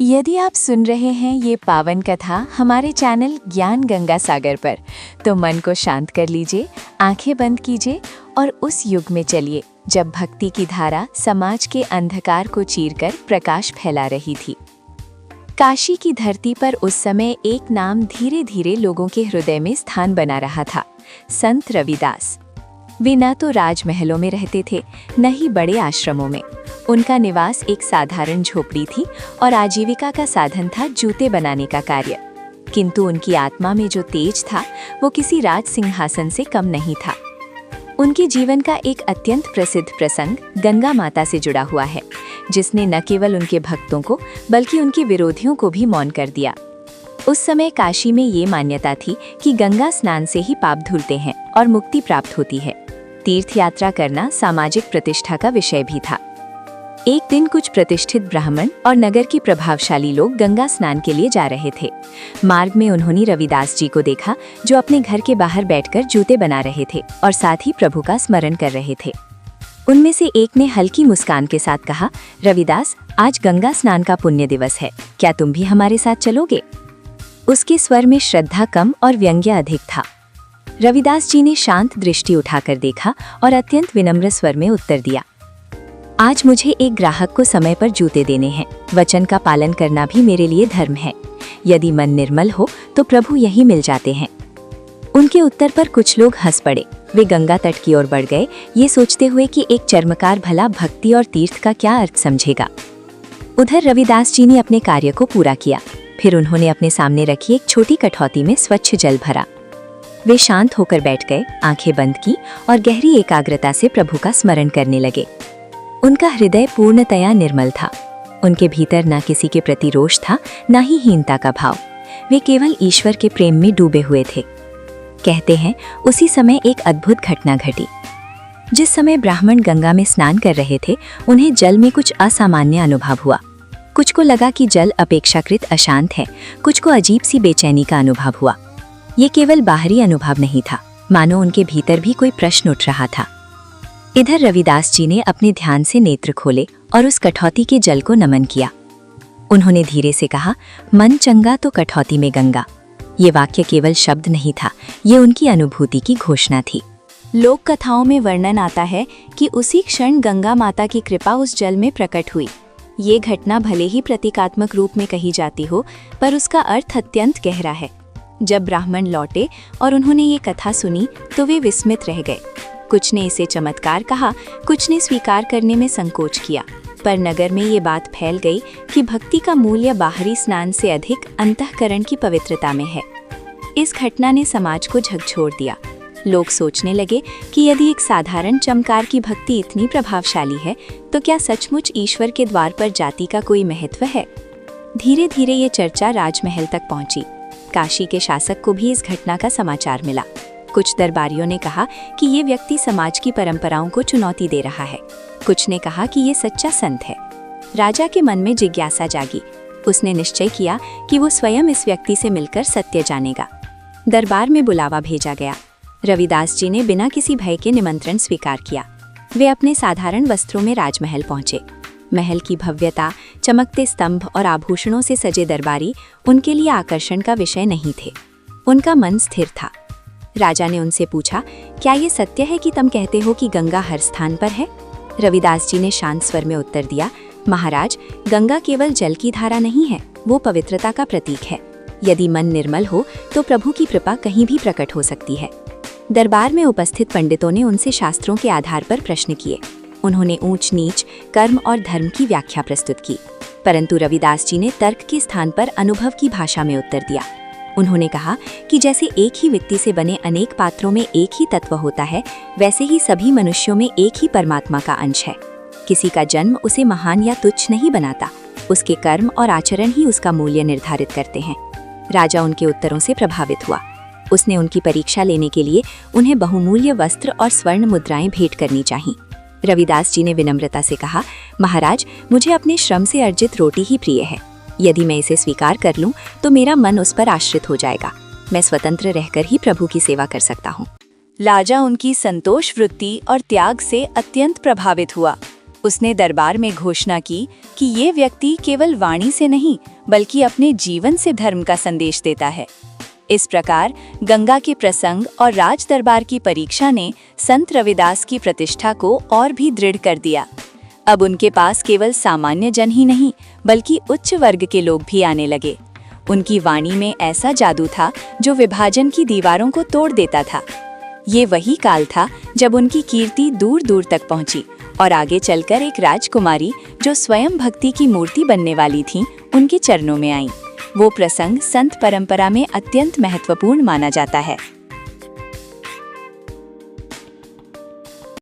यदि आप सुन रहे हैं ये पावन कथा हमारे चैनल ज्ञान गंगा सागर पर, तो मन को शांत कर लीजिए, आंखें बंद कीजिए और उस युग में चलिए जब भक्ति की धारा समाज के अंधकार को चीरकर प्रकाश फैला रही थी। काशी की धरती पर उस समय एक नाम धीरे धीरे लोगों के हृदय में स्थान बना रहा था, संत रविदास। वे न तो राजमहलों में रहते थे, न ही बड़े आश्रमों में। उनका निवास एक साधारण झोपड़ी थी और आजीविका का साधन था जूते बनाने का कार्य। किंतु उनकी आत्मा में जो तेज था वो किसी राज सिंहासन से कम नहीं था। उनके जीवन का एक अत्यंत प्रसिद्ध प्रसंग गंगा माता से जुड़ा हुआ है, जिसने न केवल उनके भक्तों को बल्कि उनके विरोधियों को भी मौन कर दिया। उस समय काशी में ये मान्यता थी कि गंगा स्नान से ही पाप धुलते हैं और मुक्ति प्राप्त होती है। तीर्थ यात्रा करना सामाजिक प्रतिष्ठा का विषय भी था। एक दिन कुछ प्रतिष्ठित ब्राह्मण और नगर के प्रभावशाली लोग गंगा स्नान के लिए जा रहे थे। मार्ग में उन्होंने रविदास जी को देखा, जो अपने घर के बाहर बैठकर जूते बना रहे थे और साथ ही प्रभु का स्मरण कर रहे थे। उनमें से एक ने हल्की मुस्कान के साथ कहा, रविदास, आज गंगा स्नान का पुण्य दिवस है, क्या तुम भी हमारे साथ चलोगे? उसके स्वर में श्रद्धा कम और व्यंग्य अधिक था। रविदास जी ने शांत दृष्टि उठाकर देखा और अत्यंत विनम्र स्वर में उत्तर दिया, आज मुझे एक ग्राहक को समय पर जूते देने हैं। वचन का पालन करना भी मेरे लिए धर्म है। यदि मन निर्मल हो तो प्रभु यहीं मिल जाते हैं। उनके उत्तर पर कुछ लोग हंस पड़े। वे गंगा तट की ओर बढ़ गए, ये सोचते हुए कि एक चर्मकार भला भक्ति और तीर्थ का क्या अर्थ समझेगा। उधर रविदास जी ने अपने कार्य को पूरा किया। फिर उन्होंने अपने सामने रखी एक छोटी कठौती में स्वच्छ जल भरा। वे शांत होकर बैठ गए, आंखें बंद की और गहरी एकाग्रता से प्रभु का स्मरण करने लगे। उनका हृदय पूर्णतया निर्मल था। उनके भीतर न किसी के प्रति रोष था, न ही हीनता का भाव। वे केवल ईश्वर के प्रेम में डूबे हुए थे। कहते हैं, उसी समय एक अद्भुत घटना घटी। जिस समय ब्राह्मण गंगा में स्नान कर रहे थे, उन्हें जल में कुछ असामान्य अनुभव हुआ। कुछ को लगा कि जल अपेक्षाकृत अशांत है, कुछ को अजीब सी बेचैनी का अनुभव हुआ। ये केवल बाहरी अनुभव नहीं था, मानो उनके भीतर भी कोई प्रश्न उठ रहा था। इधर रविदास जी ने अपने ध्यान से नेत्र खोले और उस कठौती के जल को नमन किया। उन्होंने धीरे से कहा, मन चंगा तो कठौती में गंगा। ये वाक्य केवल शब्द नहीं था, ये उनकी अनुभूति की घोषणा थी। लोक कथाओं में वर्णन आता है कि उसी क्षण गंगा माता की कृपा उस जल में प्रकट हुई। ये घटना भले ही प्रतीकात्मक रूप में कही जाती हो, पर उसका अर्थ अत्यंत गहरा है। जब ब्राह्मण लौटे और उन्होंने ये कथा सुनी तो वे विस्मित रह गए। कुछ ने इसे चमत्कार कहा, कुछ ने स्वीकार करने में संकोच किया, पर नगर में ये बात फैल गई कि भक्ति का मूल्य बाहरी स्नान से अधिक अंतःकरण की पवित्रता में है। इस घटना ने समाज को झकझोर दिया। लोग सोचने लगे कि यदि एक साधारण चमकार की भक्ति इतनी प्रभावशाली है, तो क्या सचमुच ईश्वर के द्वार पर जाति का कोई महत्व है? धीरे धीरे ये चर्चा राजमहल तक पहुंची। काशी के शासक को भी इस घटना का समाचार मिला। कुछ दरबारियों ने कहा कि ये व्यक्ति समाज की परंपराओं को चुनौती दे रहा है। कुछ ने कहा कि ये सच्चा संत है। राजा के मन में जिज्ञासा जागी। उसने निश्चय किया कि वो स्वयं इस व्यक्ति से मिलकर सत्य जानेगा। दरबार में बुलावा भेजा गया। रविदास जी ने बिना किसी भय के निमंत्रण स्वीकार किया। वे अपने साधारण वस्त्रों में राजमहल पहुंचे। महल की भव्यता, चमकते स्तंभ और आभूषणों से सजे दरबारी उनके लिए आकर्षण का विषय नहीं थे। उनका मन स्थिर था। राजा ने उनसे पूछा, क्या ये सत्य है कि तुम कहते हो कि गंगा हर स्थान पर है? रविदास जी ने शांत स्वर में उत्तर दिया, महाराज, गंगा केवल जल की धारा नहीं है, वो पवित्रता का प्रतीक है। यदि मन निर्मल हो तो प्रभु की कृपा कहीं भी प्रकट हो सकती है। दरबार में उपस्थित पंडितों ने उनसे शास्त्रों के आधार पर प्रश्न किए। उन्होंने ऊंच नीच, कर्म और धर्म की व्याख्या प्रस्तुत की, परंतु रविदास जी ने तर्क के स्थान पर अनुभव की भाषा में उत्तर दिया। उन्होंने कहा कि जैसे एक ही व्यक्ति से बने अनेक पात्रों में एक ही तत्व होता है, वैसे ही सभी मनुष्यों में एक ही परमात्मा का अंश है। किसी का जन्म उसे महान या तुच्छ नहीं बनाता, उसके कर्म और आचरण ही उसका मूल्य निर्धारित करते हैं। राजा उनके उत्तरों से प्रभावित हुआ। उसने उनकी परीक्षा लेने के लिए उन्हें बहुमूल्य वस्त्र और स्वर्ण मुद्राएं भेंट करनी चाहिए। रविदास जी ने विनम्रता से कहा, महाराज, मुझे अपने श्रम से अर्जित रोटी ही प्रिय है। यदि मैं इसे स्वीकार कर लूं तो मेरा मन उस पर आश्रित हो जाएगा। मैं स्वतंत्र रहकर ही प्रभु की सेवा कर सकता हूं। राजा उनकी संतोष वृत्ति और त्याग से अत्यंत प्रभावित हुआ। उसने दरबार में घोषणा की कि ये व्यक्ति केवल वाणी से नहीं बल्कि अपने जीवन से धर्म का संदेश देता है। इस प्रकार गंगा के प्रसंग और राज दरबार की परीक्षा ने संत रविदास की प्रतिष्ठा को और भी दृढ़ कर दिया। अब उनके पास केवल सामान्य जन ही नहीं बल्कि उच्च वर्ग के लोग भी आने लगे। उनकी वाणी में ऐसा जादू था जो विभाजन की दीवारों को तोड़ देता था। ये वही काल था जब उनकी कीर्ति दूर दूर तक पहुंची और आगे चलकर एक राजकुमारी जो स्वयं भक्ति की मूर्ति बनने वाली थी, उनके चरणों में आई। वो प्रसंग संत परंपरा में अत्यंत महत्वपूर्ण माना जाता है।